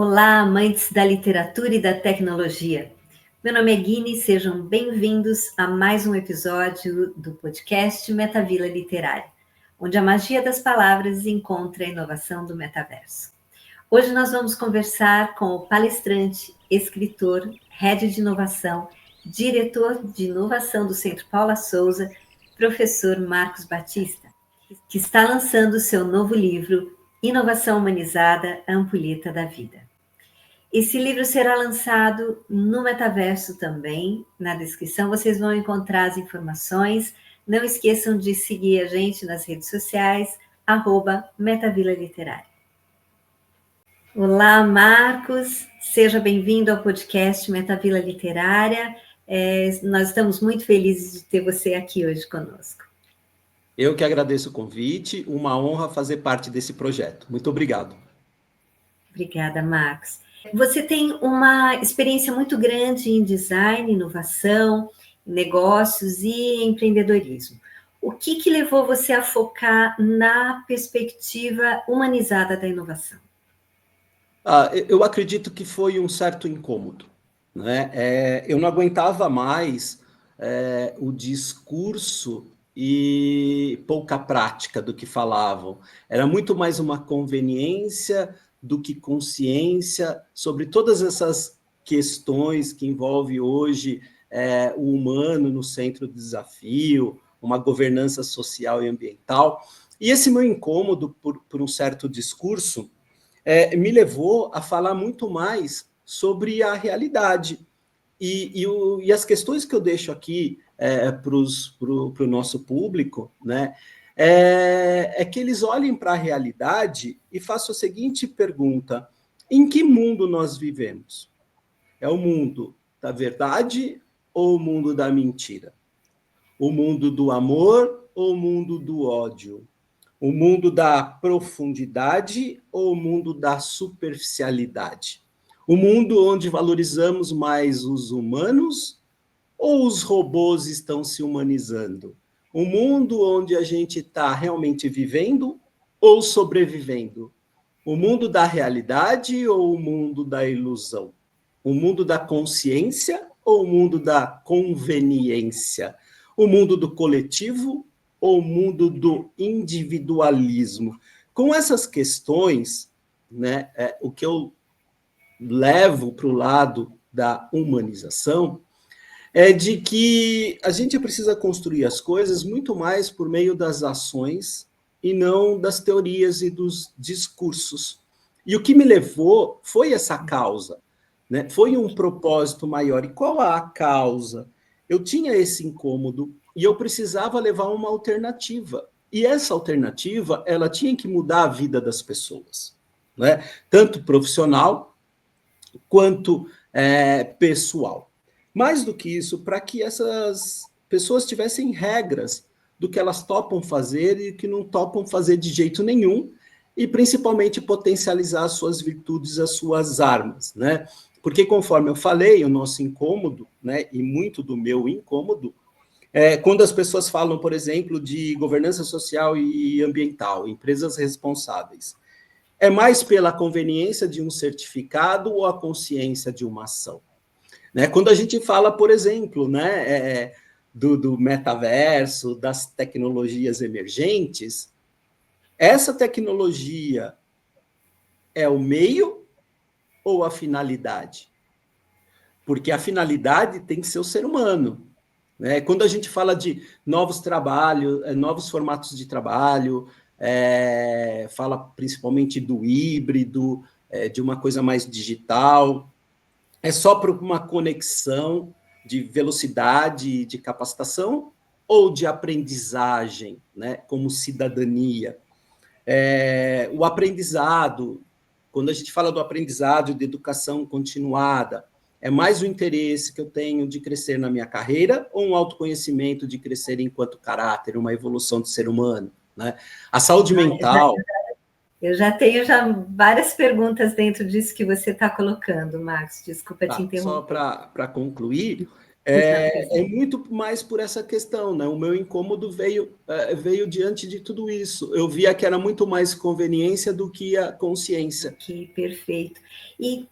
Olá, amantes da literatura e da tecnologia. Meu nome é Guine, sejam bem-vindos a mais um episódio do podcast Metavila Literária, onde a magia das palavras encontra a inovação do metaverso. Hoje nós vamos conversar com o palestrante, escritor, head de inovação, diretor de inovação do Centro Paula Souza, professor Marcos Batista, que está lançando seu novo livro, Inovação Humanizada, a Ampulheta da Vida. Esse livro será lançado no metaverso também. Na descrição vocês vão encontrar as informações. Não esqueçam de seguir a gente nas redes sociais, @Metavila Literária. Olá, Marcos. Seja bem-vindo ao podcast Metavila Literária. Nós estamos muito felizes de ter você aqui hoje conosco. Eu que agradeço o convite, uma honra fazer parte desse projeto. Muito obrigado. Obrigada, Marcos. Você tem uma experiência muito grande em design, inovação, negócios e empreendedorismo. O que levou você a focar na perspectiva humanizada da inovação? Eu acredito que foi um certo incômodo, né? Eu não aguentava mais o discurso e pouca prática do que falavam. Era muito mais uma conveniência do que consciência sobre todas essas questões que envolvem hoje o humano no centro do desafio, uma governança social e ambiental. E esse meu incômodo por um certo discurso me levou a falar muito mais sobre a realidade. E as questões que eu deixo aqui para o nosso público, né, que eles olhem para a realidade e façam a seguinte pergunta: em que mundo nós vivemos? É o mundo da verdade ou o mundo da mentira? O mundo do amor ou o mundo do ódio? O mundo da profundidade ou o mundo da superficialidade? O mundo onde valorizamos mais os humanos ou os robôs estão se humanizando? O mundo onde a gente está realmente vivendo ou sobrevivendo? O mundo da realidade ou o mundo da ilusão? O mundo da consciência ou o mundo da conveniência? O mundo do coletivo ou o mundo do individualismo? Com essas questões, né, o que eu levo para o lado da humanização é de que a gente precisa construir as coisas muito mais por meio das ações e não das teorias e dos discursos. E o que me levou foi essa causa, né? Foi um propósito maior. E qual a causa? Eu tinha esse incômodo e eu precisava levar uma alternativa. E essa alternativa, ela tinha que mudar a vida das pessoas, né? Tanto profissional quanto pessoal. Mais do que isso, para que essas pessoas tivessem regras do que elas topam fazer e que não topam fazer de jeito nenhum, e principalmente potencializar as suas virtudes, as suas armas, né? Porque, conforme eu falei, o nosso incômodo, né, e muito do meu incômodo, quando as pessoas falam, por exemplo, de governança social e ambiental, empresas responsáveis, é mais pela conveniência de um certificado ou a consciência de uma ação? Né? Quando a gente fala, por exemplo, né, do metaverso, das tecnologias emergentes, essa tecnologia é o meio ou a finalidade? Porque a finalidade tem que ser o ser humano. Né? Quando a gente fala de novos trabalhos, novos formatos de trabalho, fala principalmente do híbrido, de uma coisa mais digital, é só para uma conexão de velocidade, de capacitação ou de aprendizagem, né, como cidadania? O aprendizado, quando a gente fala do aprendizado de educação continuada, é mais o interesse que eu tenho de crescer na minha carreira ou um autoconhecimento de crescer enquanto caráter, uma evolução do ser humano? Né? A saúde mental... Eu já tenho várias perguntas dentro disso que você está colocando, Marcos. Desculpa te interromper. Só para concluir, É muito mais por essa questão, né? O meu incômodo veio diante de tudo isso. Eu via que era muito mais conveniência do que a consciência. Que perfeito. E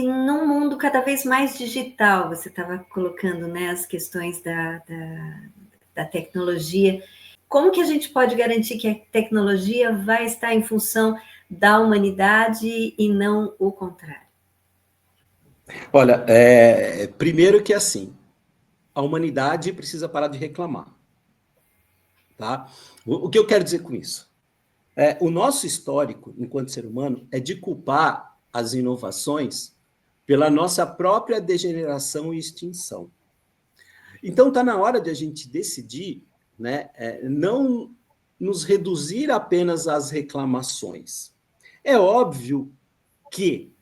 num mundo cada vez mais digital, você estava colocando, né, as questões da tecnologia. Como que a gente pode garantir que a tecnologia vai estar em função da humanidade e não o contrário? Olha, primeiro que assim, a humanidade precisa parar de reclamar, tá? O que eu quero dizer com isso? O nosso histórico, enquanto ser humano, é de culpar as inovações pela nossa própria degeneração e extinção. Então, está na hora de a gente decidir, né, não nos reduzir apenas às reclamações. É óbvio que,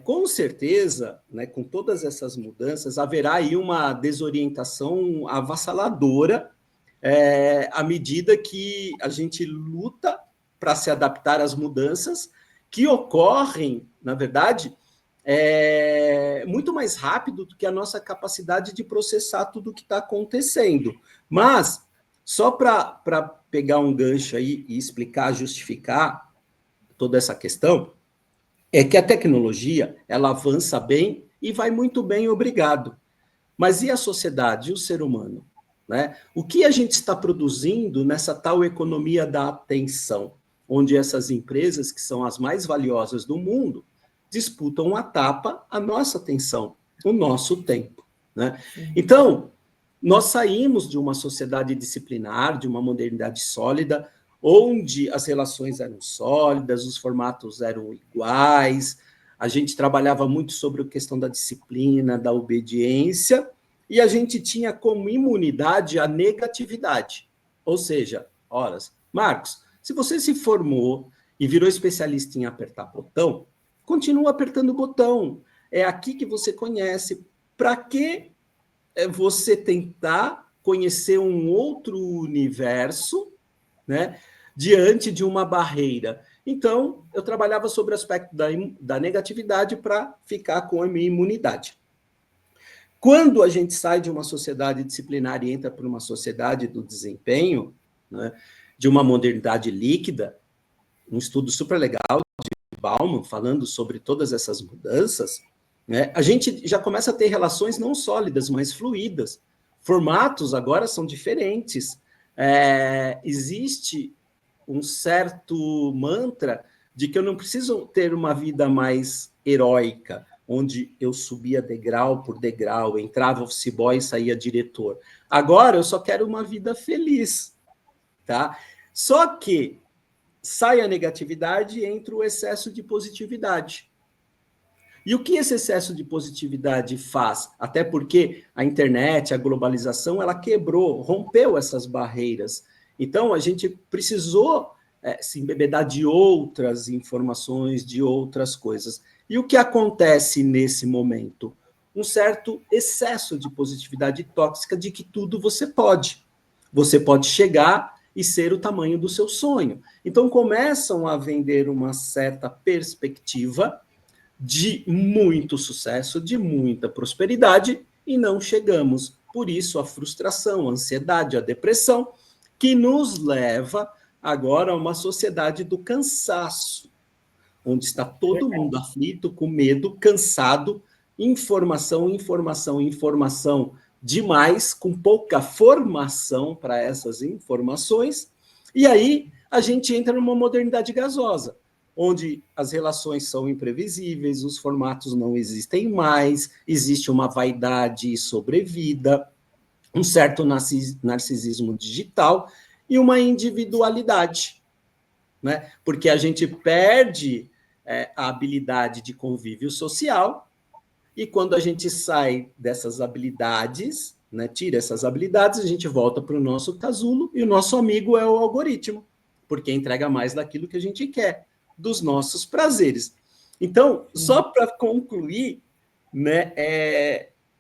com certeza, né, com todas essas mudanças, haverá aí uma desorientação avassaladora à medida que a gente luta para se adaptar às mudanças que ocorrem, na verdade, muito mais rápido do que a nossa capacidade de processar tudo o que está acontecendo. Mas, só para pegar um gancho aí e explicar, justificar toda essa questão, é que a tecnologia, ela avança bem e vai muito bem, obrigado. Mas e a sociedade, e o ser humano? Né? O que a gente está produzindo nessa tal economia da atenção, onde essas empresas, que são as mais valiosas do mundo, disputam a tapa a nossa atenção, o nosso tempo. Né? Então, nós saímos de uma sociedade disciplinar, de uma modernidade sólida, onde as relações eram sólidas, os formatos eram iguais, a gente trabalhava muito sobre a questão da disciplina, da obediência, e a gente tinha como imunidade a negatividade. Ou seja, horas, Marcos, se você se formou e virou especialista em apertar botão, continua apertando o botão. É aqui que você conhece. Para que você tentar conhecer um outro universo, né, diante de uma barreira? Então, eu trabalhava sobre o aspecto da negatividade para ficar com a minha imunidade. Quando a gente sai de uma sociedade disciplinar e entra para uma sociedade do desempenho, né, de uma modernidade líquida, um estudo super legal de Bauman, falando sobre todas essas mudanças, né, a gente já começa a ter relações não sólidas, mas fluídas. Formatos agora são diferentes. Existe um certo mantra de que eu não preciso ter uma vida mais heróica, onde eu subia degrau por degrau, entrava office boy e saía diretor. Agora eu só quero uma vida feliz, tá? Só que sai a negatividade e entra o excesso de positividade. E o que esse excesso de positividade faz? Até porque a internet, a globalização, ela quebrou, rompeu essas barreiras. Então, a gente precisou se embebedar de outras informações, de outras coisas. E o que acontece nesse momento? Um certo excesso de positividade tóxica de que tudo você pode. Você pode chegar e ser o tamanho do seu sonho. Então, começam a vender uma certa perspectiva de muito sucesso, de muita prosperidade, e não chegamos. Por isso, a frustração, a ansiedade, a depressão, que nos leva agora a uma sociedade do cansaço, onde está todo mundo aflito, com medo, cansado, informação, informação, informação demais, com pouca formação para essas informações, e aí a gente entra numa modernidade gasosa, onde as relações são imprevisíveis, os formatos não existem mais, existe uma vaidade sobrevida, um certo narcisismo digital e uma individualidade, né? Porque a gente perde a habilidade de convívio social, e quando a gente sai dessas habilidades, né, tira essas habilidades, a gente volta para o nosso casulo, e o nosso amigo é o algoritmo, porque entrega mais daquilo que a gente quer, dos nossos prazeres. Então, só para concluir, né,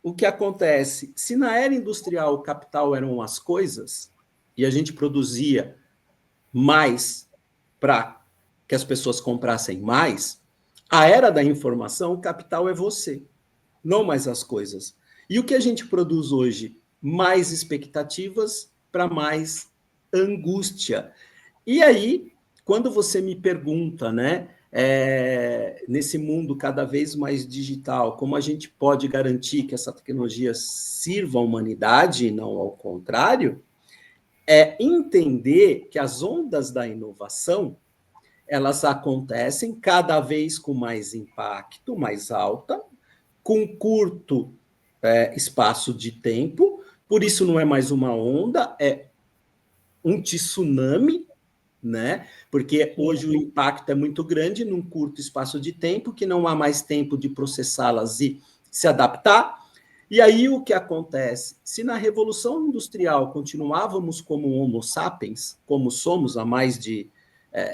o que acontece? Se na era industrial o capital eram as coisas, e a gente produzia mais para que as pessoas comprassem mais, a era da informação, o capital é você, não mais as coisas. E o que a gente produz hoje? Mais expectativas para mais angústia. E aí, quando você me pergunta, né, nesse mundo cada vez mais digital, como a gente pode garantir que essa tecnologia sirva à humanidade e não ao contrário, é entender que as ondas da inovação, elas acontecem cada vez com mais impacto, mais alta, com curto espaço de tempo, por isso não é mais uma onda, é um tsunami, né? Porque hoje o impacto é muito grande num curto espaço de tempo, que não há mais tempo de processá-las e se adaptar. E aí o que acontece? Se na Revolução Industrial continuávamos como Homo sapiens, como somos há mais de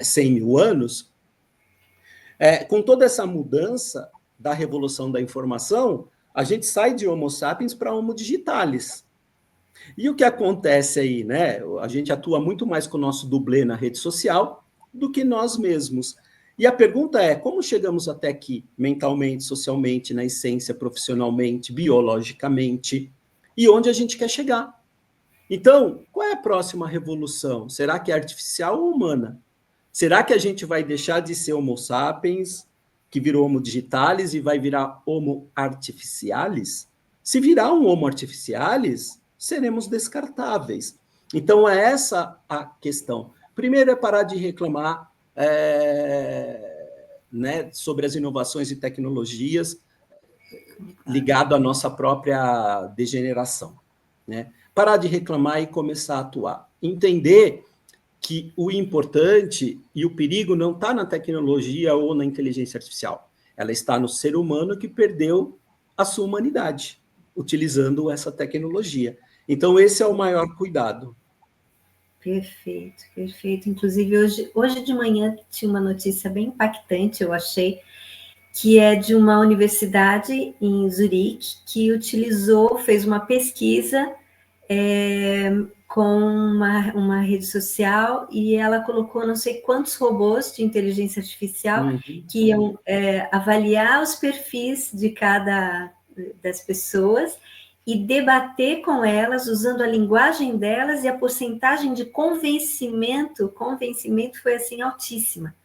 100 mil anos, com toda essa mudança da Revolução da Informação, a gente sai de Homo sapiens para Homo digitalis. E o que acontece aí, né? A gente atua muito mais com o nosso dublê na rede social do que nós mesmos. E a pergunta é: como chegamos até aqui, mentalmente, socialmente, na essência, profissionalmente, biologicamente, e onde a gente quer chegar? Então, qual é a próxima revolução? Será que é artificial ou humana? Será que a gente vai deixar de ser Homo sapiens, que virou Homo digitalis, e vai virar Homo artificialis? Se virar um Homo artificialis, seremos descartáveis. Então, é essa a questão. Primeiro é parar de reclamar né, sobre as inovações e tecnologias ligado à nossa própria degeneração. Né? Parar de reclamar e começar a atuar. Entender que o importante e o perigo não está na tecnologia ou na inteligência artificial. Ela está no ser humano que perdeu a sua humanidade, utilizando essa tecnologia. Então, esse é o maior cuidado. Perfeito, perfeito. Inclusive, hoje de manhã tinha uma notícia bem impactante, eu achei, que é de uma universidade em Zurique, que fez uma pesquisa com uma rede social, e ela colocou não sei quantos robôs de inteligência artificial que iam avaliar os perfis de cada das pessoas e debater com elas, usando a linguagem delas, e a porcentagem de convencimento foi assim altíssima.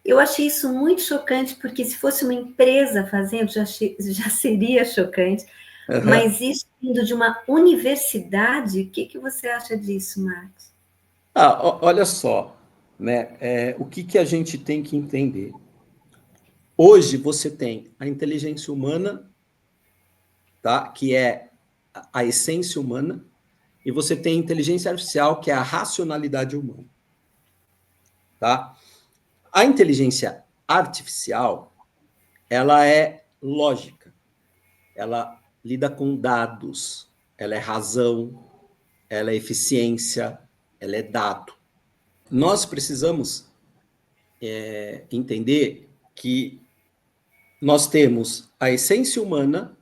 Eu achei isso muito chocante, porque se fosse uma empresa fazendo, já seria chocante. Uhum. Mas isso vindo de uma universidade, o que você acha disso, Marcos? Olha só, né? O que a gente tem que entender? Hoje você tem a inteligência humana, tá? Que é a essência humana, e você tem a inteligência artificial, que é a racionalidade humana. Tá? A inteligência artificial, ela é lógica, ela lida com dados, ela é razão, ela é eficiência, ela é dado. Nós precisamos entender que nós temos a essência humana,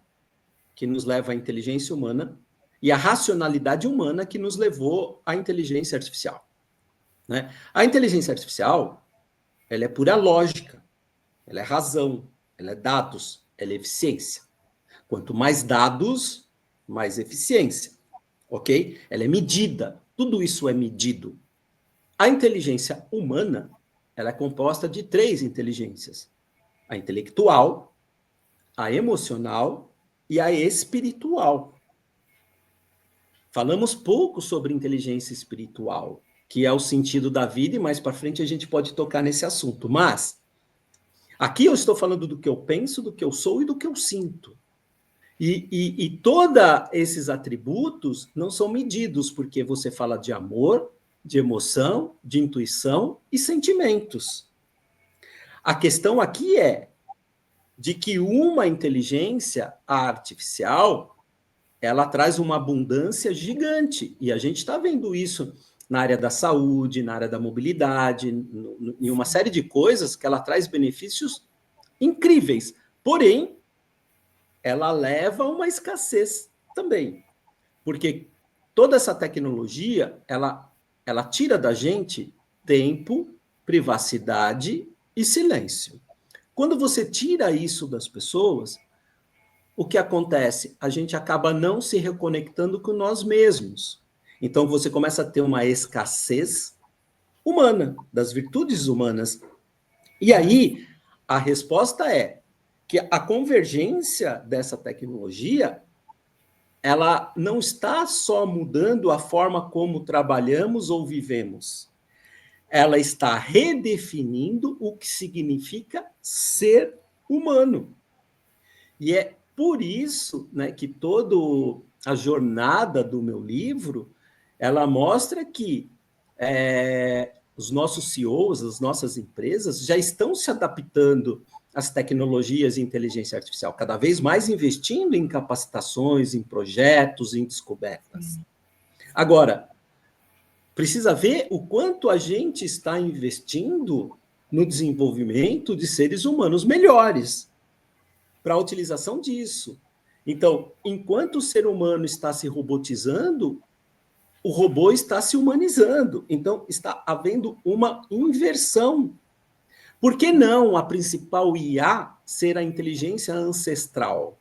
que nos leva à inteligência humana, e a racionalidade humana, que nos levou à inteligência artificial. Né? A inteligência artificial, ela é pura lógica, ela é razão, ela é dados, ela é eficiência. Quanto mais dados, mais eficiência, ok? Ela é medida, tudo isso é medido. A inteligência humana, ela é composta de 3 inteligências: a intelectual, a emocional e a espiritual. Falamos pouco sobre inteligência espiritual, que é o sentido da vida, e mais para frente a gente pode tocar nesse assunto. Mas aqui eu estou falando do que eu penso, do que eu sou e do que eu sinto. E todos esses atributos não são medidos, porque você fala de amor, de emoção, de intuição e sentimentos. A questão aqui é de que uma inteligência artificial, ela traz uma abundância gigante, e a gente está vendo isso na área da saúde, na área da mobilidade, em uma série de coisas que ela traz benefícios incríveis. Porém, ela leva a uma escassez também, porque toda essa tecnologia, ela tira da gente tempo, privacidade e silêncio. Quando você tira isso das pessoas, o que acontece? A gente acaba não se reconectando com nós mesmos. Então, você começa a ter uma escassez humana, das virtudes humanas. E aí, a resposta é que a convergência dessa tecnologia, ela não está só mudando a forma como trabalhamos ou vivemos. Ela está redefinindo o que significa ser humano. E é por isso, né, que toda a jornada do meu livro, ela mostra que os nossos CEOs, as nossas empresas, já estão se adaptando às tecnologias de inteligência artificial, cada vez mais investindo em capacitações, em projetos, em descobertas. Agora, precisa ver o quanto a gente está investindo no desenvolvimento de seres humanos melhores para a utilização disso. Então, enquanto o ser humano está se robotizando, o robô está se humanizando. Então, está havendo uma inversão. Por que não a principal IA ser a inteligência ancestral?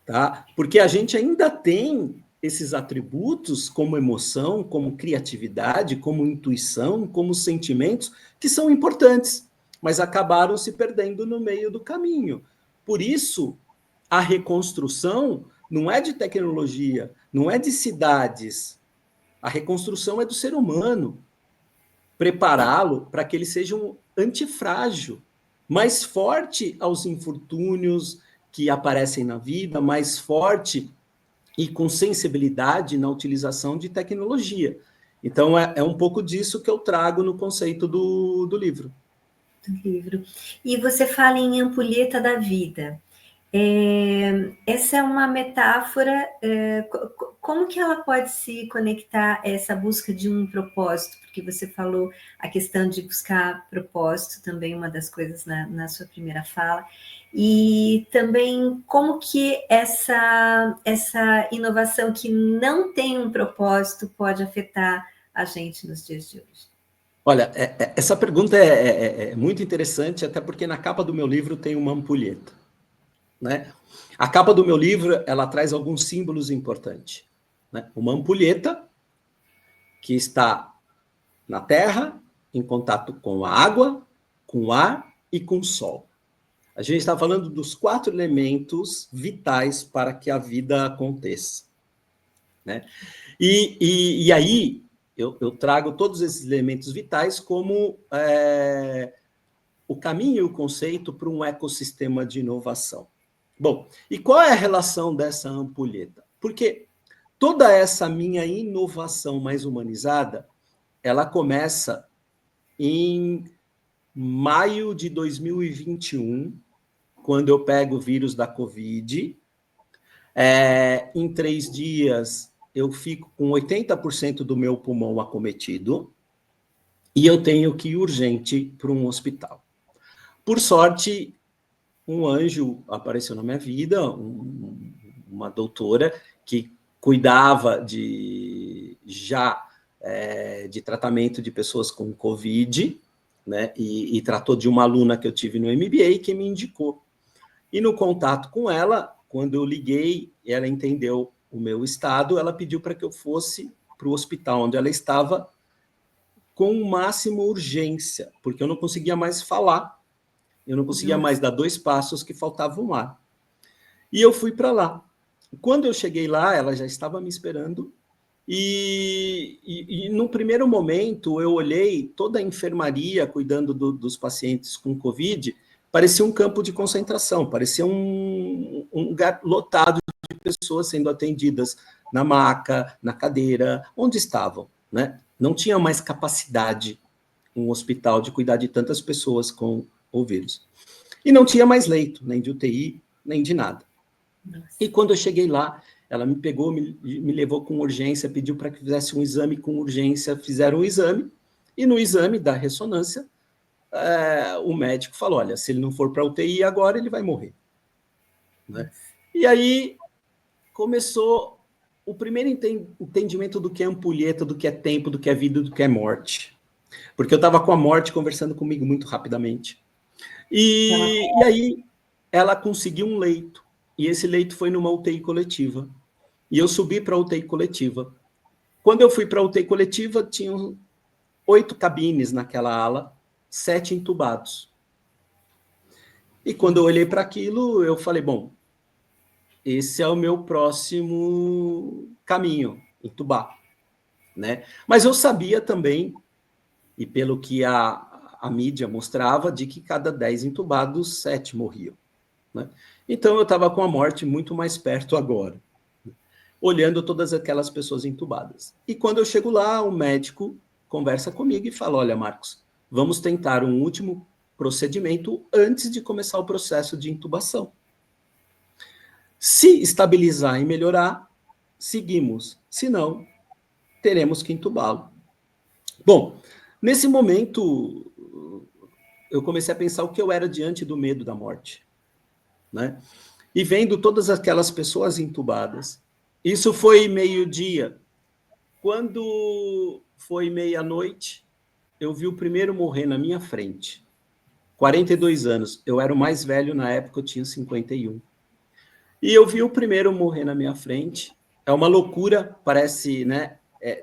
Tá? Porque a gente ainda tem esses atributos como emoção, como criatividade, como intuição, como sentimentos, que são importantes, mas acabaram se perdendo no meio do caminho. Por isso, a reconstrução não é de tecnologia, não é de cidades. A reconstrução é do ser humano. Prepará-lo para que ele seja um antifrágil, mais forte aos infortúnios que aparecem na vida, mais forte e com sensibilidade na utilização de tecnologia. Então, é um pouco disso que eu trago no conceito do livro. Do livro. E você fala em ampulheta da vida. Essa é uma metáfora, como que ela pode se conectar a essa busca de um propósito? Porque você falou a questão de buscar propósito, também uma das coisas na sua primeira fala, e também como que essa inovação que não tem um propósito pode afetar a gente nos dias de hoje? Olha, essa pergunta é muito interessante, até porque na capa do meu livro tem uma ampulheta. Né? A capa do meu livro, ela traz alguns símbolos importantes. Né? Uma ampulheta que está na terra, em contato com a água, com o ar e com o sol. A gente está falando dos 4 elementos vitais para que a vida aconteça. Né? E aí, eu trago todos esses elementos vitais como o caminho e o conceito para um ecossistema de inovação. Bom, e qual é a relação dessa ampulheta? Porque toda essa minha inovação mais humanizada, ela começa em maio de 2021, quando eu pego o vírus da Covid. Em 3 dias, eu fico com 80% do meu pulmão acometido e eu tenho que ir urgente para um hospital. Por sorte, um anjo apareceu na minha vida, uma doutora que cuidava de tratamento de pessoas com Covid, né, e tratou de uma aluna que eu tive no MBA que me indicou. E no contato com ela, quando eu liguei, ela entendeu o meu estado, ela pediu para que eu fosse para o hospital onde ela estava com o máximo urgência, porque eu não conseguia mais falar. Eu não conseguia mais dar 2 passos que faltava um ar. E eu fui para lá. Quando eu cheguei lá, ela já estava me esperando. E no primeiro momento, eu olhei toda a enfermaria cuidando dos pacientes com Covid, parecia um campo de concentração, parecia um lugar lotado de pessoas sendo atendidas na maca, na cadeira, onde estavam. Né? Não tinha mais capacidade um hospital de cuidar de tantas pessoas com o vírus. E não tinha mais leito, nem de UTI, nem de nada. Nossa. E quando eu cheguei lá, ela me pegou, me levou com urgência, pediu para que fizesse um exame com urgência, fizeram o exame, e no exame da ressonância, o médico falou, olha, se ele não for para UTI agora, ele vai morrer. Né? E aí começou o primeiro entendimento do que é ampulheta, do que é tempo, do que é vida, do que é morte. Porque eu estava com a morte conversando comigo muito rapidamente. E aí ela conseguiu um leito. e esse leito foi numa UTI coletiva. E eu subi para a UTI coletiva. Quando eu fui para a UTI coletiva, tinham 8 cabines naquela ala, 7 entubados. E quando eu olhei para aquilo, eu falei, bom, esse é o meu próximo caminho, entubar, né? Mas eu sabia também, e pelo que a mídia mostrava, de que cada 10 entubados, 7 morriam, né? Então eu estava com a morte muito mais perto agora, olhando todas aquelas pessoas entubadas. E quando eu chego lá, o médico conversa comigo e fala, olha, Marcos, vamos tentar um último procedimento antes de começar o processo de intubação. Se estabilizar e melhorar, seguimos. Se não, teremos que entubá-lo. Bom, nesse momento, eu comecei a pensar o que eu era diante do medo da morte, né? E vendo todas aquelas pessoas entubadas. Isso foi meio-dia. Quando foi meia-noite, eu vi o primeiro morrer na minha frente. 42 anos. Eu era o mais velho na época, eu tinha 51. E eu vi o primeiro morrer na minha frente. É uma loucura, parece, né?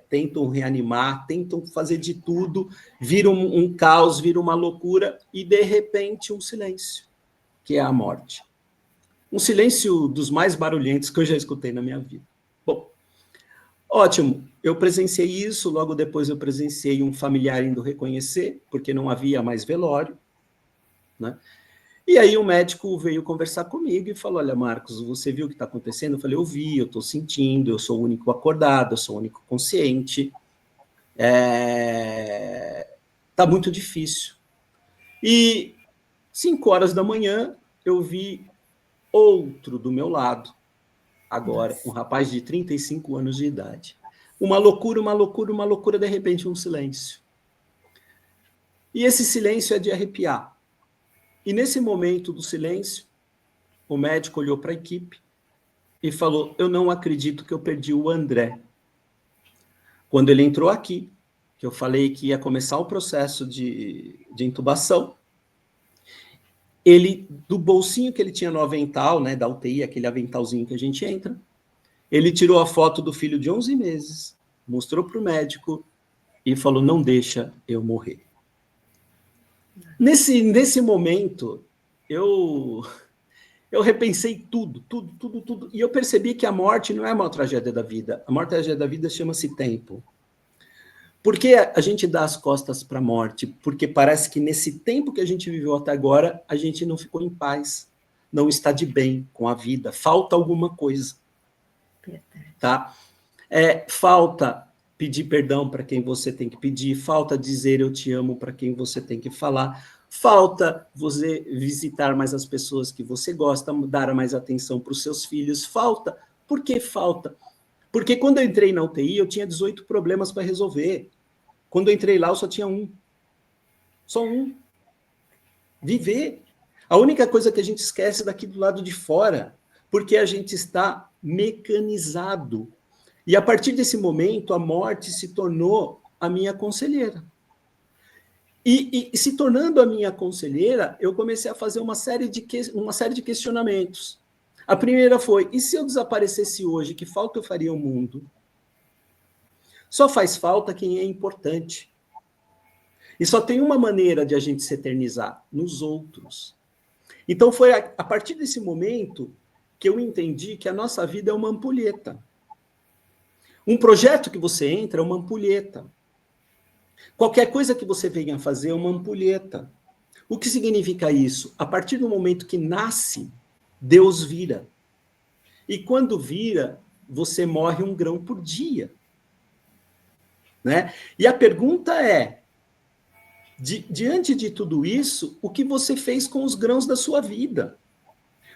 Tentam reanimar, tentam fazer de tudo, vira um caos, vira uma loucura, e de repente um silêncio, que é a morte. Um silêncio dos mais barulhentos que eu já escutei na minha vida. Bom, ótimo, eu presenciei isso, logo depois eu presenciei um familiar indo reconhecer, porque não havia mais velório, né? E aí o médico veio conversar comigo e falou, olha, Marcos, você viu o que está acontecendo? Eu falei, eu vi, eu estou sentindo, eu sou o único acordado, eu sou o único consciente. Está muito difícil. E 5 horas da manhã, eu vi outro do meu lado, agora, um rapaz de 35 anos de idade. Uma loucura, uma loucura, uma loucura, de repente um silêncio. E esse silêncio é de arrepiar. E nesse momento do silêncio, o médico olhou para a equipe e falou, eu não acredito que eu perdi o André. Quando ele entrou aqui, que eu falei que ia começar o processo de intubação, ele, do bolsinho que ele tinha no avental, né, da UTI, aquele aventalzinho que a gente entra, ele tirou a foto do filho de 11 meses, mostrou para o médico e falou, não deixa eu morrer. Nesse momento, eu repensei tudo, e eu percebi que a morte não é uma tragédia da vida. A maior tragédia da vida chama-se tempo. Por que a gente dá as costas para a morte? Porque parece que nesse tempo que a gente viveu até agora, a gente não ficou em paz, não está de bem com a vida, falta alguma coisa. Tá? Falta pedir perdão para quem você tem que pedir, falta dizer eu te amo para quem você tem que falar, falta você visitar mais as pessoas que você gosta, dar mais atenção para os seus filhos, falta. Por que falta? Porque quando eu entrei na UTI, eu tinha 18 problemas para resolver. Quando eu entrei lá, eu só tinha um. Só um. Viver. A única coisa que a gente esquece daqui do lado de fora, porque a gente está mecanizado. E a partir desse momento, a morte se tornou a minha conselheira. E se tornando a minha conselheira, eu comecei a fazer uma série de questionamentos. A primeira foi, e se eu desaparecesse hoje, que falta eu faria ao mundo? Só faz falta quem é importante. E só tem uma maneira de a gente se eternizar, nos outros. Então foi a partir desse momento que eu entendi que a nossa vida é uma ampulheta. Um projeto que você entra é uma ampulheta. Qualquer coisa que você venha fazer é uma ampulheta. O que significa isso? A partir do momento que nasce, Deus vira. E quando vira, você morre um grão por dia. Né? E a pergunta é, diante de tudo isso, o que você fez com os grãos da sua vida?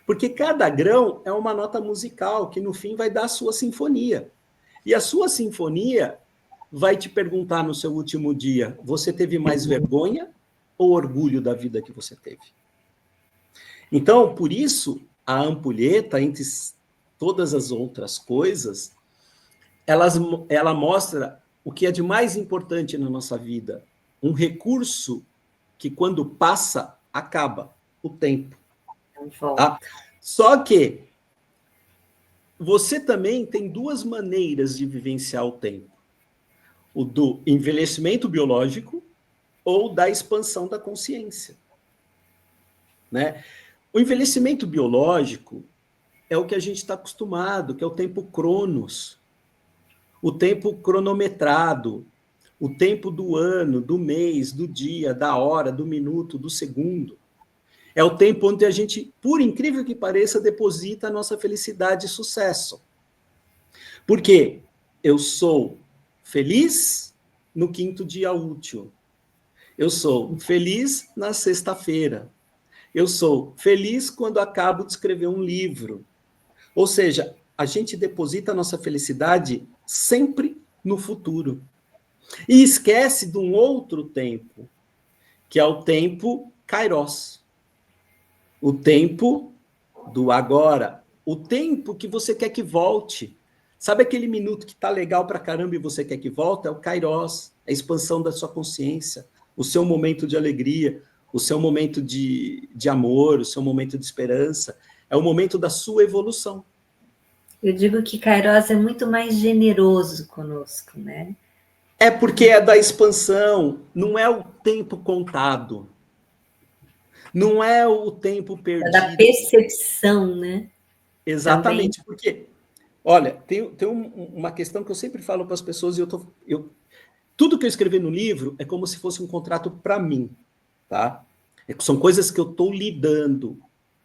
Porque cada grão é uma nota musical que no fim vai dar a sua sinfonia. E a sua sinfonia vai te perguntar no seu último dia, você teve mais vergonha ou orgulho da vida que você teve? Então, por isso, a ampulheta, entre todas as outras coisas, ela mostra o que é de mais importante na nossa vida. Um recurso que, quando passa, acaba. O tempo. Tá? Só que você também tem duas maneiras de vivenciar o tempo. O do envelhecimento biológico ou da expansão da consciência, né? O envelhecimento biológico é o que a gente está acostumado, que é o tempo cronos, o tempo cronometrado, o tempo do ano, do mês, do dia, da hora, do minuto, do segundo. É o tempo onde a gente, por incrível que pareça, deposita a nossa felicidade e sucesso. Por quê? Eu sou feliz no quinto dia útil. Eu sou feliz na sexta-feira. Eu sou feliz quando acabo de escrever um livro. Ou seja, a gente deposita a nossa felicidade sempre no futuro. E esquece de um outro tempo, que é o tempo Kairos. O tempo do agora. O tempo que você quer que volte. Sabe aquele minuto que tá legal pra caramba e você quer que volte? É o Kairos, a expansão da sua consciência, o seu momento de alegria, o seu momento de amor, o seu momento de esperança. É o momento da sua evolução. Eu digo que Kairos é muito mais generoso conosco, né? É porque é da expansão, não é o tempo contado. Não é o tempo É da perdido. percepção, né? Exatamente, Também. porque, olha, tem uma questão que eu sempre falo para as pessoas, e tudo que eu escrevi no livro é como se fosse um contrato para mim, tá? São coisas que eu estou lidando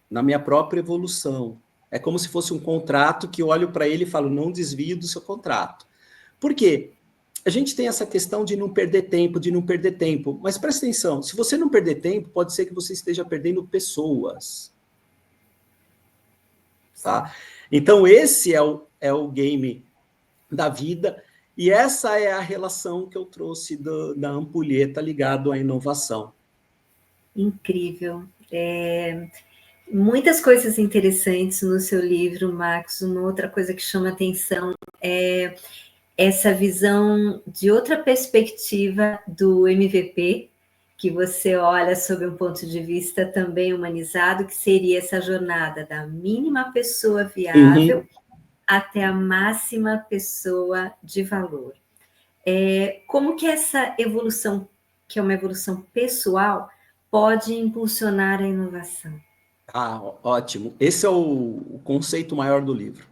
na minha própria evolução. É como se fosse um contrato que eu olho para ele e falo, não desvio do seu contrato. Por quê? A gente tem essa questão de não perder tempo, de não perder tempo. Mas presta atenção, se você não perder tempo, pode ser que você esteja perdendo pessoas. Tá? Então, esse é o game da vida, e essa é a relação que eu trouxe da ampulheta ligado à inovação. Incrível. Muitas coisas interessantes no seu livro, Marcos. Uma outra coisa que chama atenção é essa visão de outra perspectiva do MVP, que você olha sob um ponto de vista também humanizado, que seria essa jornada da mínima pessoa viável até a máxima pessoa de valor. Como que essa evolução, que é uma evolução pessoal, pode impulsionar a inovação? Ah, ótimo. Esse é o conceito maior do livro.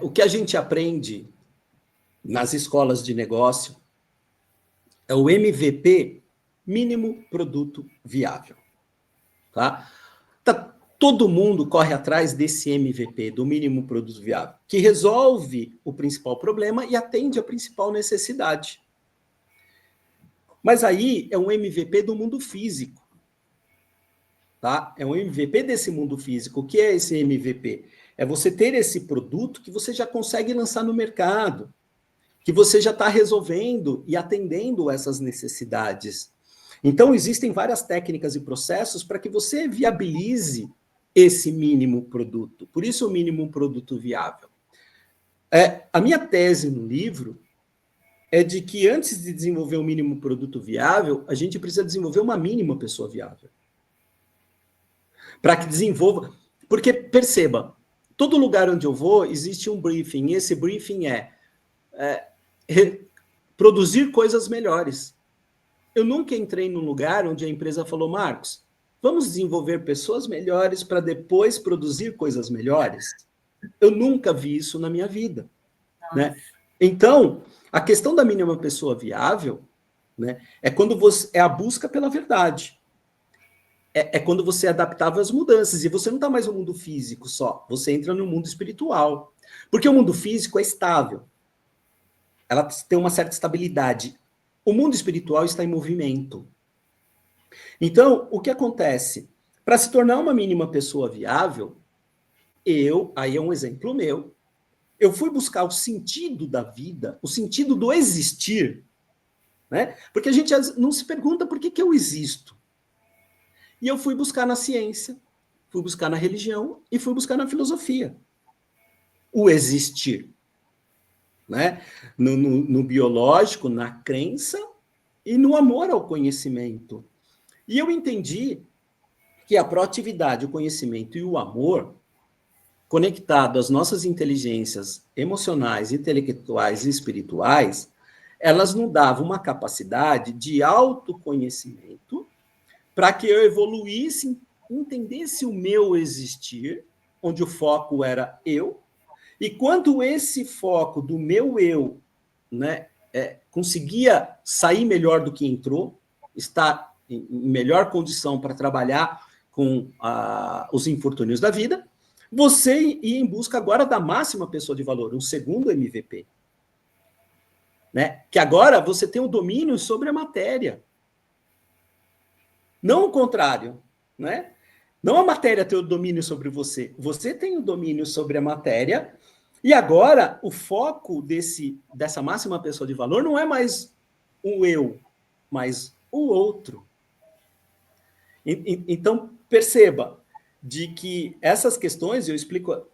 O que a gente aprende nas escolas de negócio é o MVP, mínimo produto viável. Tá? Todo mundo corre atrás desse MVP, do mínimo produto viável, que resolve o principal problema e atende a principal necessidade. Mas aí é um MVP do mundo físico. Tá? É um MVP desse mundo físico. O que é esse MVP? É você ter esse produto que você já consegue lançar no mercado, que você já está resolvendo e atendendo essas necessidades. Então, existem várias técnicas e processos para que você viabilize esse mínimo produto. Por isso, o mínimo produto viável. A minha tese no livro é de que antes de desenvolver o mínimo produto viável, a gente precisa desenvolver uma mínima pessoa viável. Para que desenvolva. Porque, perceba, todo lugar onde eu vou existe um briefing. E esse briefing produzir coisas melhores. Eu nunca entrei num lugar onde a empresa falou, Marcos, vamos desenvolver pessoas melhores para depois produzir coisas melhores? Eu nunca vi isso na minha vida. Né? Então, a questão da mínima pessoa viável, né, é quando você é a busca pela verdade. É quando você é adaptável às mudanças. E você não está mais no mundo físico só, você entra no mundo espiritual. Porque o mundo físico é estável. Ela tem uma certa estabilidade. O mundo espiritual está em movimento. Então, o que acontece? Para se tornar uma mínima pessoa viável, aí é um exemplo meu, eu fui buscar o sentido da vida, o sentido do existir, né? Porque a gente não se pergunta por que eu existo. E eu fui buscar na ciência, fui buscar na religião e fui buscar na filosofia. O existir. Né? No biológico, na crença e no amor ao conhecimento. E eu entendi que a proatividade, o conhecimento e o amor conectado às nossas inteligências emocionais, intelectuais e espirituais, elas nos davam uma capacidade de autoconhecimento para que eu evoluísse, entendesse o meu existir, onde o foco era eu, e quando esse foco do meu eu, né, conseguia sair melhor do que entrou, estar em melhor condição para trabalhar com os infortúnios da vida, você ia em busca agora da máxima pessoa de valor, um segundo MVP. Né? Que agora você tem o domínio sobre a matéria. Não o contrário. Né? Não a matéria tem o domínio sobre você. Você tem o domínio sobre a matéria. E agora, o foco dessa máxima pessoa de valor não é mais o eu, mas o outro. Então, perceba de que essas questões, eu explico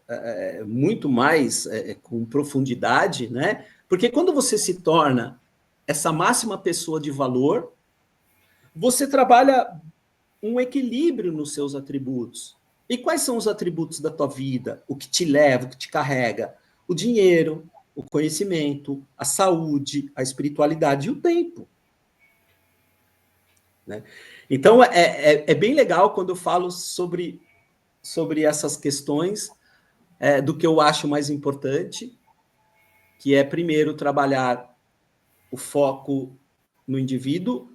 muito mais com profundidade, né? Porque quando você se torna essa máxima pessoa de valor, você trabalha um equilíbrio nos seus atributos. E quais são os atributos da tua vida? O que te leva, o que te carrega? O dinheiro, o conhecimento, a saúde, a espiritualidade e o tempo. Né? Então, é bem legal quando eu falo sobre essas questões, do que eu acho mais importante, que é, primeiro, trabalhar o foco no indivíduo,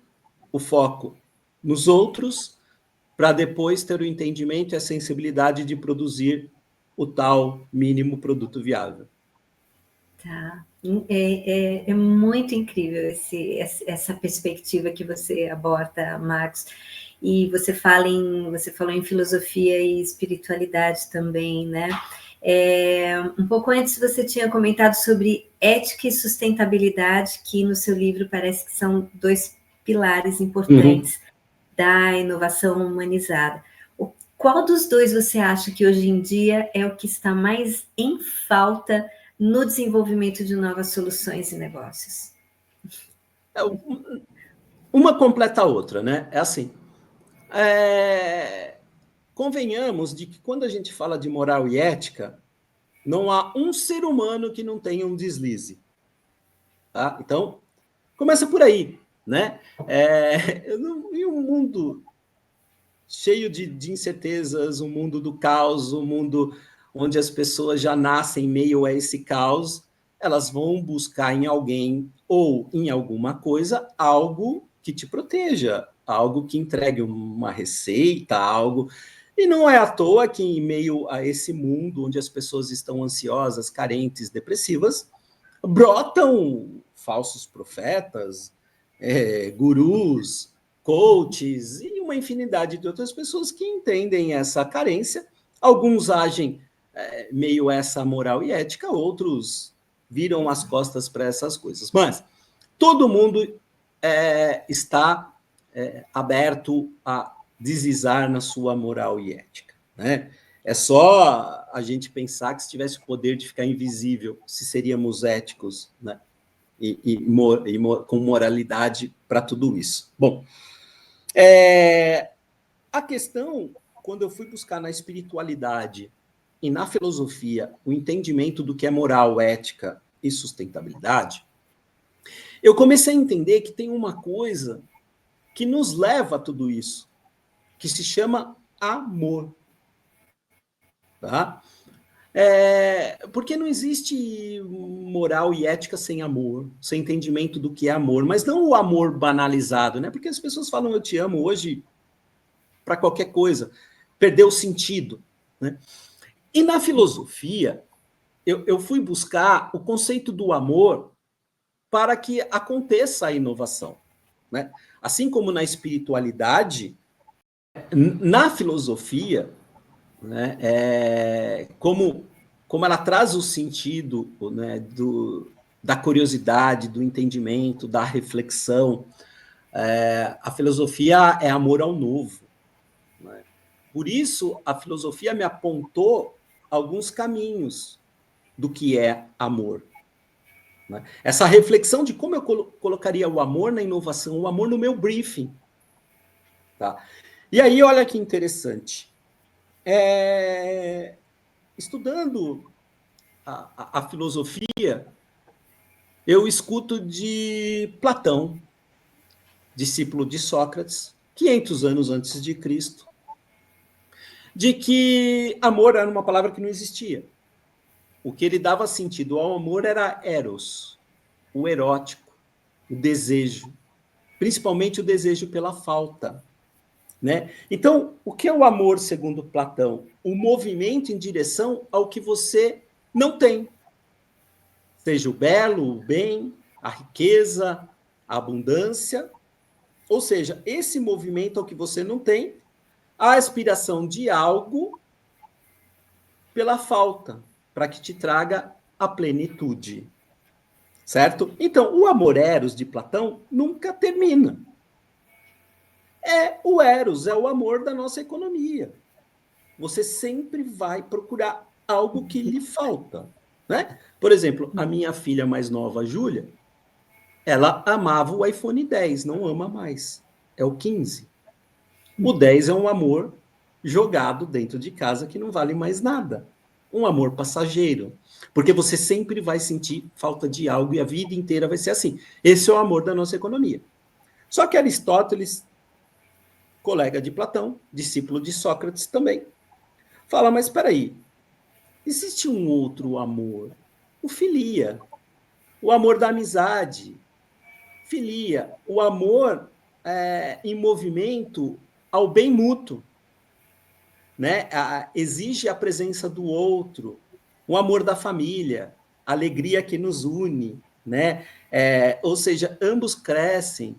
o foco nos outros, para depois ter o entendimento e a sensibilidade de produzir o tal mínimo produto viável. Tá. É muito incrível essa perspectiva que você aborda, Marcos. E você falou em filosofia e espiritualidade também, né? Um pouco antes você tinha comentado sobre ética e sustentabilidade, que no seu livro parece que são 2 pilares importantes da inovação humanizada. Qual dos 2 você acha que hoje em dia é o que está mais em falta no desenvolvimento de novas soluções e negócios? Uma completa a outra, né? É assim, convenhamos de que quando a gente fala de moral e ética, não há um ser humano que não tenha um deslize. Tá? Então, começa por aí, né? Em um mundo cheio de incertezas, um mundo do caos, um mundo onde as pessoas já nascem em meio a esse caos, elas vão buscar em alguém ou em alguma coisa algo que te proteja, algo que entregue uma receita, algo. E não é à toa que, em meio a esse mundo onde as pessoas estão ansiosas, carentes, depressivas, brotam falsos profetas, gurus, coaches e uma infinidade de outras pessoas que entendem essa carência. Alguns agem meio essa moral e ética, outros viram as costas para essas coisas. Mas todo mundo está aberto a deslizar na sua moral e ética. Né? É só a gente pensar que se tivesse o poder de ficar invisível, se seríamos éticos, né? Com moralidade para tudo isso. Bom, a questão, quando eu fui buscar na espiritualidade e na filosofia o entendimento do que é moral, ética e sustentabilidade, eu comecei a entender que tem uma coisa que nos leva a tudo isso, que se chama amor. Tá? Porque não existe moral e ética sem amor, sem entendimento do que é amor, mas não o amor banalizado, né? Porque as pessoas falam eu te amo hoje para qualquer coisa, perdeu o sentido. Né? E na filosofia, eu fui buscar o conceito do amor para que aconteça a inovação. Né? Assim como na espiritualidade, na filosofia, né, como ela traz o sentido, né, da curiosidade, do entendimento, da reflexão, a filosofia é amor ao novo. Né? Por isso, a filosofia me apontou alguns caminhos do que é amor. Né? Essa reflexão de como eu colocaria o amor na inovação, o amor no meu briefing. Tá? E aí, olha que interessante. estudando a filosofia, eu escuto de Platão, discípulo de Sócrates, 500 anos antes de Cristo, de que amor era uma palavra que não existia. O que ele dava sentido ao amor era eros, o erótico, o desejo, principalmente o desejo pela falta. Né? Então, o que é o amor, segundo Platão? O movimento em direção ao que você não tem. Seja o belo, o bem, a riqueza, a abundância. Ou seja, esse movimento ao que você não tem, a aspiração de algo pela falta, para que te traga a plenitude. Certo? Então, o amor eros de Platão nunca termina. É o eros, é o amor da nossa economia. Você sempre vai procurar algo que lhe falta. Né? Por exemplo, a minha filha mais nova, a Júlia, ela amava o iPhone 10, não ama mais. É o 15. O 10 é um amor jogado dentro de casa que não vale mais nada. Um amor passageiro. Porque você sempre vai sentir falta de algo e a vida inteira vai ser assim. Esse é o amor da nossa economia. Só que Aristóteles, colega de Platão, discípulo de Sócrates também, fala, mas espera aí, existe um outro amor, o filia, o amor da amizade, filia, o amor em movimento ao bem mútuo, né? Exige a presença do outro, o amor da família, a alegria que nos une, né? Ou seja, ambos crescem,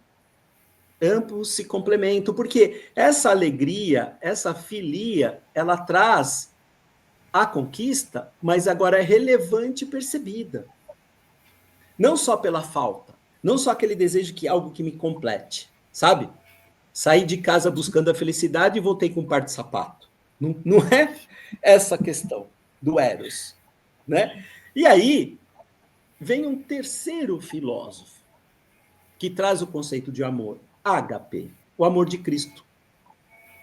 ambos se complementam, porque essa alegria, essa filia, ela traz a conquista, mas agora é relevante e percebida. Não só pela falta, não só aquele desejo que algo que me complete, sabe? Saí de casa buscando a felicidade e voltei com um par de sapato. Não é essa questão do eros, né? E aí vem um terceiro filósofo que traz o conceito de amor, ágape, o amor de Cristo,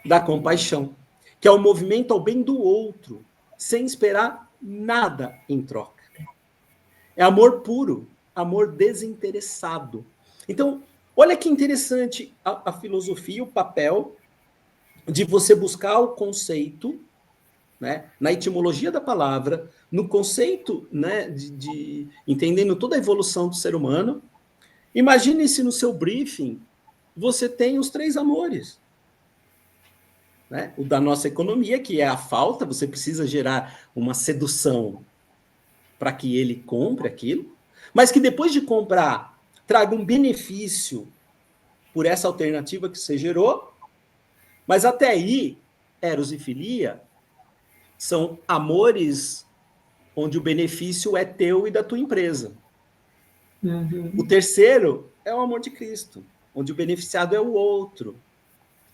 da compaixão, que é o movimento ao bem do outro, sem esperar nada em troca. É amor puro, amor desinteressado. Então, olha que interessante a filosofia, o papel de você buscar o conceito, né, na etimologia da palavra, no conceito, né, entendendo toda a evolução do ser humano. Imagine se no seu briefing você tem os três amores. Né? O da nossa economia, que é a falta, você precisa gerar uma sedução para que ele compre aquilo, mas que depois de comprar, traga um benefício por essa alternativa que você gerou, mas até aí, eros e filia são amores onde o benefício é teu e da tua empresa. Uhum. O terceiro é o amor de Cristo, onde o beneficiado é o outro.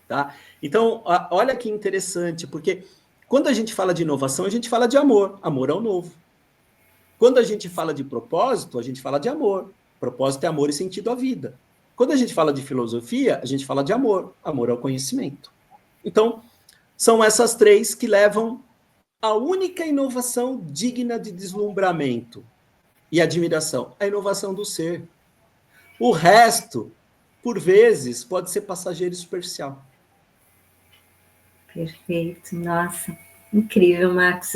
Tá? Então, olha que interessante, porque quando a gente fala de inovação, a gente fala de amor. Amor é o novo. Quando a gente fala de propósito, a gente fala de amor. Propósito é amor e sentido à vida. Quando a gente fala de filosofia, a gente fala de amor. Amor ao conhecimento. Então, são essas três que levam a única inovação digna de deslumbramento e admiração, a inovação do ser. O resto, por vezes, pode ser passageiro e superficial. Perfeito, nossa, incrível, Marcos.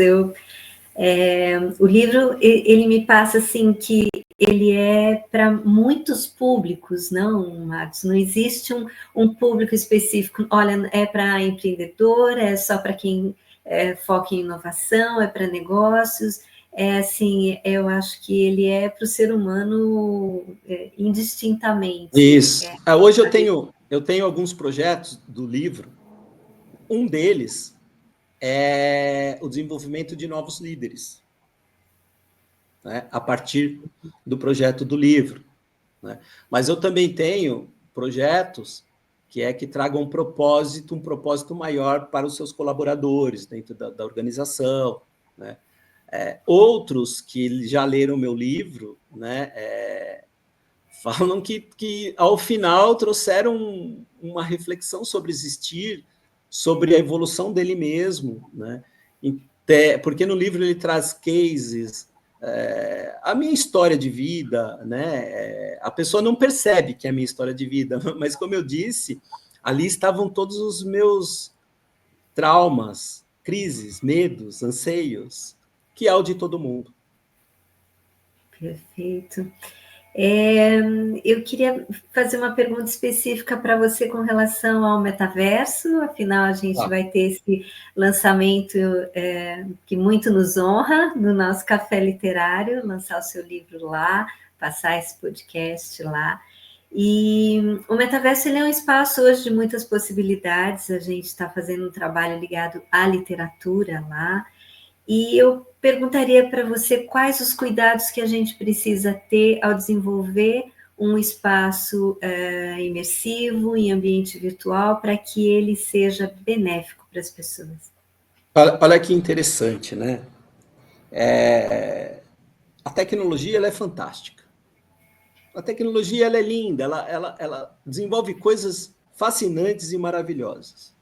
O livro, ele me passa assim que ele é para muitos públicos, não, Marcos? Não existe um público específico. Olha, é para empreendedor, é só para quem foca em inovação, é para negócios. Assim, eu acho que ele é para o ser humano indistintamente. Isso. Hoje eu tenho alguns projetos do livro. Um deles é o desenvolvimento de novos líderes, né, a partir do projeto do livro. Né? Mas eu também tenho projetos que tragam um propósito maior para os seus colaboradores dentro da organização. Né? Outros que já leram meu livro, né, falam que ao final trouxeram uma reflexão sobre existir, sobre a evolução dele mesmo, né? porque no livro ele traz cases, a minha história de vida, né? A pessoa não percebe que é a minha história de vida, mas como eu disse, ali estavam todos os meus traumas, crises, medos, anseios, que é o de todo mundo. Perfeito. Eu queria fazer uma pergunta específica para você com relação ao metaverso, afinal a gente vai ter esse lançamento que muito nos honra no nosso Café Literário, lançar o seu livro lá, passar esse podcast lá. E o metaverso ele é um espaço hoje de muitas possibilidades, a gente está fazendo um trabalho ligado à literatura lá, e eu perguntaria para você quais os cuidados que a gente precisa ter ao desenvolver um espaço imersivo em ambiente virtual para que ele seja benéfico para as pessoas. Olha que interessante, né? A tecnologia ela é fantástica. A tecnologia ela é linda, ela desenvolve coisas fascinantes e maravilhosas.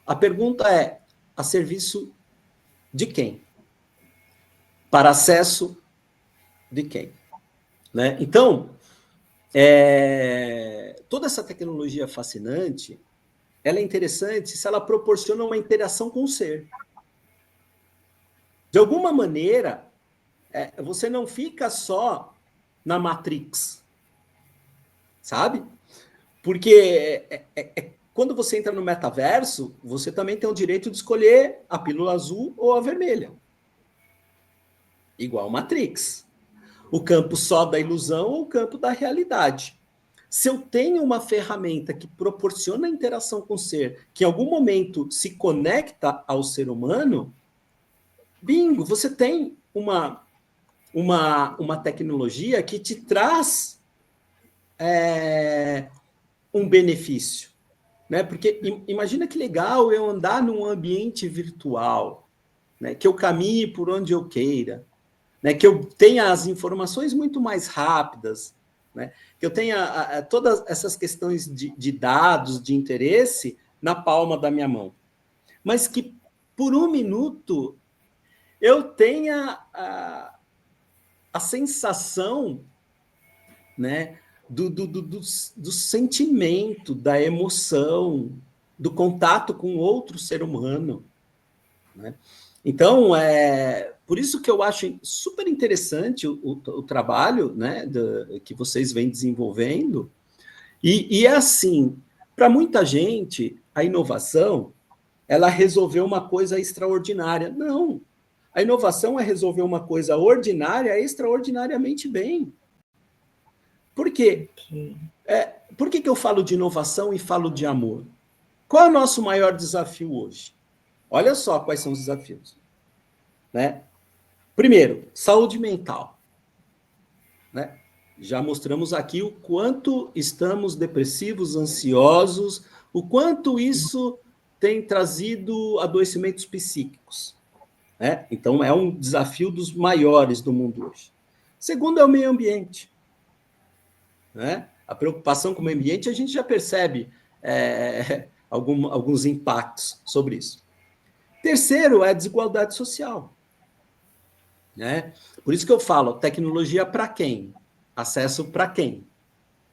A pergunta é, a serviço de quem? Para acesso de quem? Né? Então, toda essa tecnologia fascinante, ela é interessante se ela proporciona uma interação com o ser. De alguma maneira, você não fica só na Matrix, sabe? Porque quando você entra no metaverso, você também tem o direito de escolher a pílula azul ou a vermelha. Igual Matrix. O campo só da ilusão ou o campo da realidade. Se eu tenho uma ferramenta que proporciona interação com o ser, que em algum momento se conecta ao ser humano, bingo, você tem uma tecnologia que te traz um benefício. Né? Porque imagina que legal eu andar num ambiente virtual, né? Que eu caminhe por onde eu queira, né? Que eu tenha as informações muito mais rápidas, né? Que eu tenha todas essas questões de dados, de interesse, na palma da minha mão. Mas que, por um minuto, eu tenha a sensação, né? Do sentimento, da emoção, do contato com outro ser humano. Né? Então, por isso que eu acho super interessante o trabalho, né, que vocês vêm desenvolvendo. E é assim, para muita gente, a inovação, ela resolveu uma coisa extraordinária. Não, a inovação é resolver uma coisa ordinária extraordinariamente bem. Por quê? Por que eu falo de inovação e falo de amor? Qual é o nosso maior desafio hoje? Olha só quais são os desafios. Né? Primeiro, saúde mental. Né? Já mostramos aqui o quanto estamos depressivos, ansiosos, o quanto isso tem trazido adoecimentos psíquicos. Né? Então, é um desafio dos maiores do mundo hoje. Segundo, é o meio ambiente. Né? A preocupação com o meio ambiente, a gente já percebe alguns impactos sobre isso. Terceiro, é a desigualdade social. Né? Por isso que eu falo, tecnologia para quem? Acesso para quem?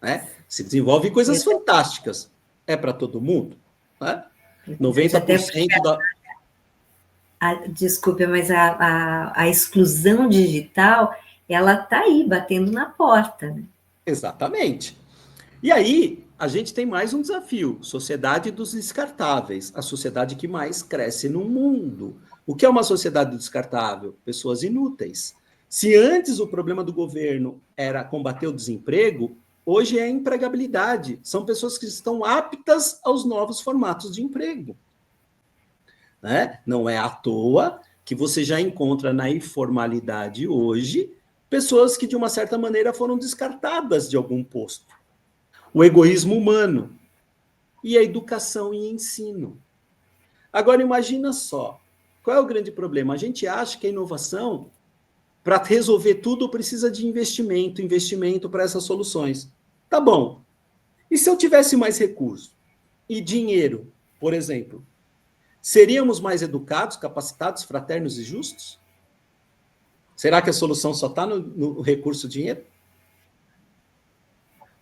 Né? Se desenvolve coisas fantásticas. É para todo mundo? Né? 90% da... Desculpe, mas a exclusão digital, ela está aí, batendo na porta. Né? Exatamente. E aí, a gente tem mais um desafio. Sociedade dos descartáveis. A sociedade que mais cresce no mundo. O que é uma sociedade descartável? Pessoas inúteis. Se antes o problema do governo era combater o desemprego, hoje é a empregabilidade. São pessoas que estão aptas aos novos formatos de emprego. Né? Não é à toa que você já encontra na informalidade hoje pessoas que, de uma certa maneira, foram descartadas de algum posto. O egoísmo humano e a educação e ensino. Agora, imagina só, qual é o grande problema? A gente acha que a inovação, para resolver tudo, precisa de investimento para essas soluções. Tá bom. E se eu tivesse mais recurso e dinheiro, por exemplo, Seríamos mais educados, capacitados, fraternos e justos? Será que a solução só está no recurso dinheiro?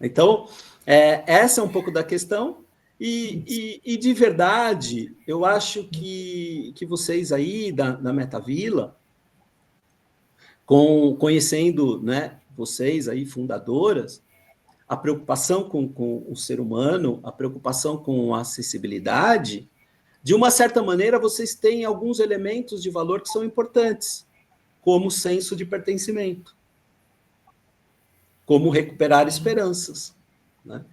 Então, essa é um pouco da questão. E de verdade, eu acho que vocês aí da Metavila, conhecendo, né, vocês aí, fundadoras, a preocupação com o ser humano, a preocupação com a acessibilidade, de uma certa maneira, vocês têm alguns elementos de valor que são importantes, como o senso de pertencimento, como recuperar esperanças, né?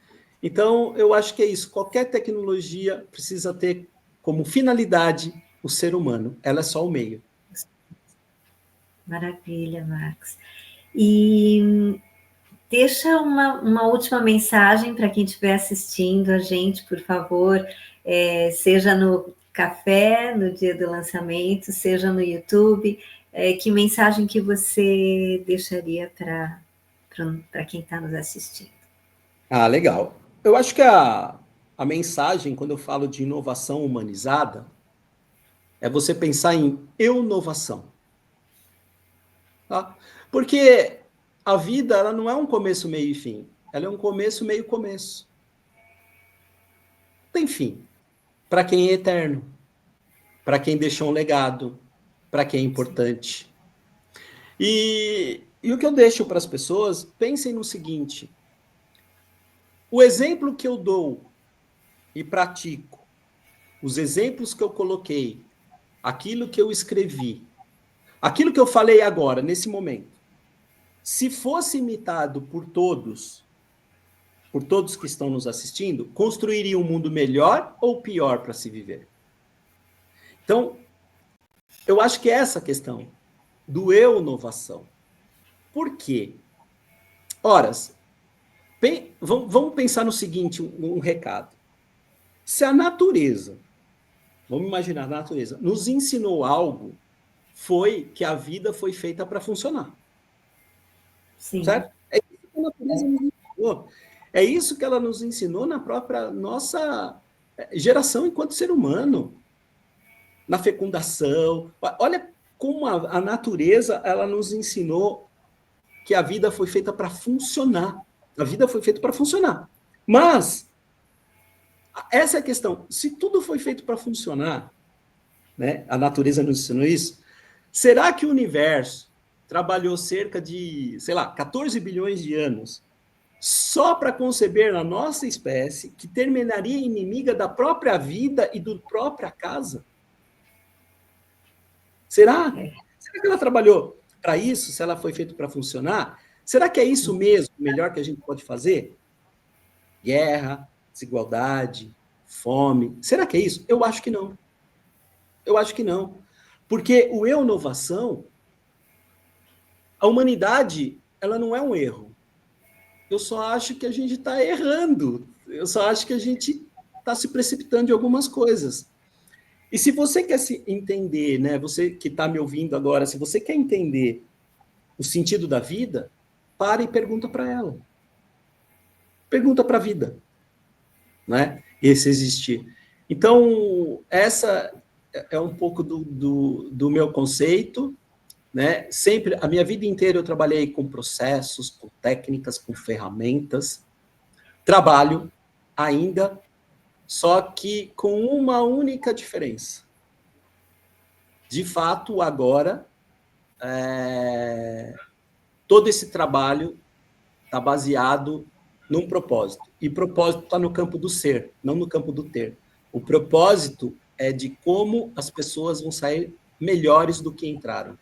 Então, eu acho que é isso. Qualquer tecnologia precisa ter como finalidade o ser humano. Ela é só o meio. Maravilha, Marcos. E deixa uma última mensagem para quem estiver assistindo a gente, por favor, seja no café, no dia do lançamento, seja no YouTube, que mensagem que você deixaria para quem está nos assistindo? Ah, legal. Eu acho que a mensagem, quando eu falo de inovação humanizada, é você pensar em inovação. Tá? Porque a vida, ela não é um começo, meio e fim. Ela é um começo, meio começo. Tem fim. Para quem é eterno. Para quem deixou um legado. Para quem é importante. E o que eu deixo para as pessoas, pensem no seguinte. O exemplo que eu dou e pratico, os exemplos que eu coloquei, aquilo que eu escrevi, aquilo que eu falei agora, nesse momento, se fosse imitado por todos que estão nos assistindo, construiria um mundo melhor ou pior para se viver? Então, eu acho que é essa a questão do eu-inovação. Por quê? Ora, vamos pensar no seguinte, um recado. Se a natureza, vamos imaginar a natureza, nos ensinou algo, foi que a vida foi feita para funcionar. Sim. Certo? É isso que a natureza nos ensinou. É isso que ela nos ensinou na própria nossa geração enquanto ser humano. Na fecundação. Olha como a natureza ela nos ensinou que a vida foi feita para funcionar. A vida foi feita para funcionar. Mas, essa é a questão. Se tudo foi feito para funcionar, né, a natureza nos ensinou isso, será que o universo trabalhou cerca de, sei lá, 14 bilhões de anos só para conceber a nossa espécie, que terminaria inimiga da própria vida e da própria casa? Será? Será que ela trabalhou para isso, se ela foi feita para funcionar? Será que é isso mesmo o melhor que a gente pode fazer? Guerra, desigualdade, fome. Será que é isso? Eu acho que não. Eu acho que não. Porque o eu-inovação, a humanidade, ela não é um erro. Eu só acho que a gente está errando. Eu só acho que a gente está se precipitando de algumas coisas. E se você quer se entender, né, você que está me ouvindo agora, se você quer entender o sentido da vida, para e pergunta para ela. Pergunta para a vida, né? Esse existir. Então, essa é um pouco do meu conceito, né? Sempre, a minha vida inteira eu trabalhei com processos, com técnicas, com ferramentas. Trabalho ainda, só que com uma única diferença. De fato, agora, todo esse trabalho está baseado num propósito. E propósito está no campo do ser, não no campo do ter. O propósito é de como as pessoas vão sair melhores do que entraram.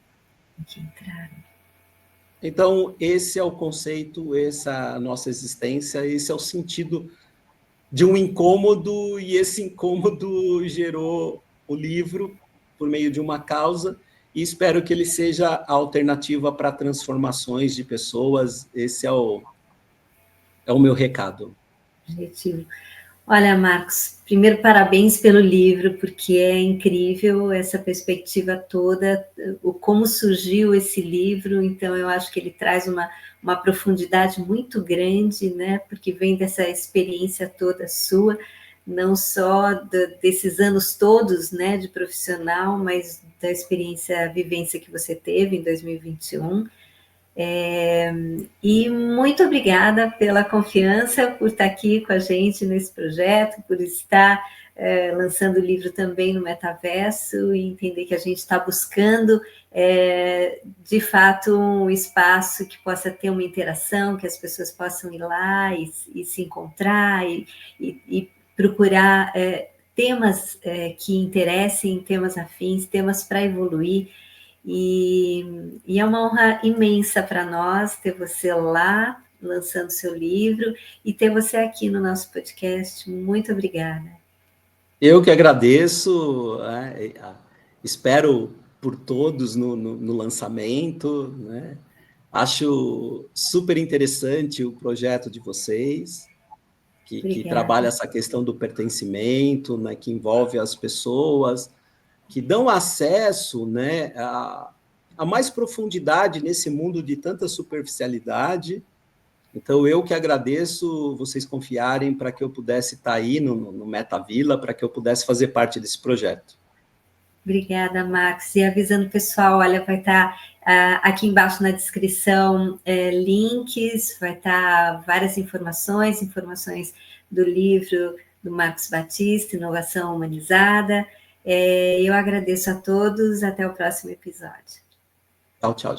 Então, esse é o conceito, essa é a nossa existência, esse é o sentido de um incômodo, e esse incômodo gerou o livro por meio de uma causa, e espero que ele seja a alternativa para transformações de pessoas. Esse é o meu recado. Objetivo. Olha, Marcos, primeiro parabéns pelo livro, porque é incrível essa perspectiva toda, o como surgiu esse livro. Então eu acho que ele traz uma profundidade muito grande, né? Porque vem dessa experiência toda sua, não só desses anos todos, né, de profissional, mas da experiência, a vivência que você teve em 2021. E muito obrigada pela confiança, por estar aqui com a gente nesse projeto, por estar lançando o livro também no Metaverso e entender que a gente está buscando, de fato, um espaço que possa ter uma interação, que as pessoas possam ir lá e se encontrar e procurar temas que interessem, temas afins, temas para evoluir. E é uma honra imensa para nós ter você lá, lançando seu livro, e ter você aqui no nosso podcast. Muito obrigada. Eu que agradeço, espero por todos no lançamento, né? Acho super interessante o projeto de vocês, que trabalha essa questão do pertencimento, né? Que envolve as pessoas, que dão acesso, né, a mais profundidade nesse mundo de tanta superficialidade. Então, eu que agradeço vocês confiarem para que eu pudesse estar aí no Metavila, para que eu pudesse fazer parte desse projeto. Obrigada, Max. E avisando o pessoal, olha, vai estar aqui embaixo na descrição links, vai estar várias informações do livro do Max Batista, Inovação Humanizada. Eu agradeço a todos, até o próximo episódio. Tchau, tchau.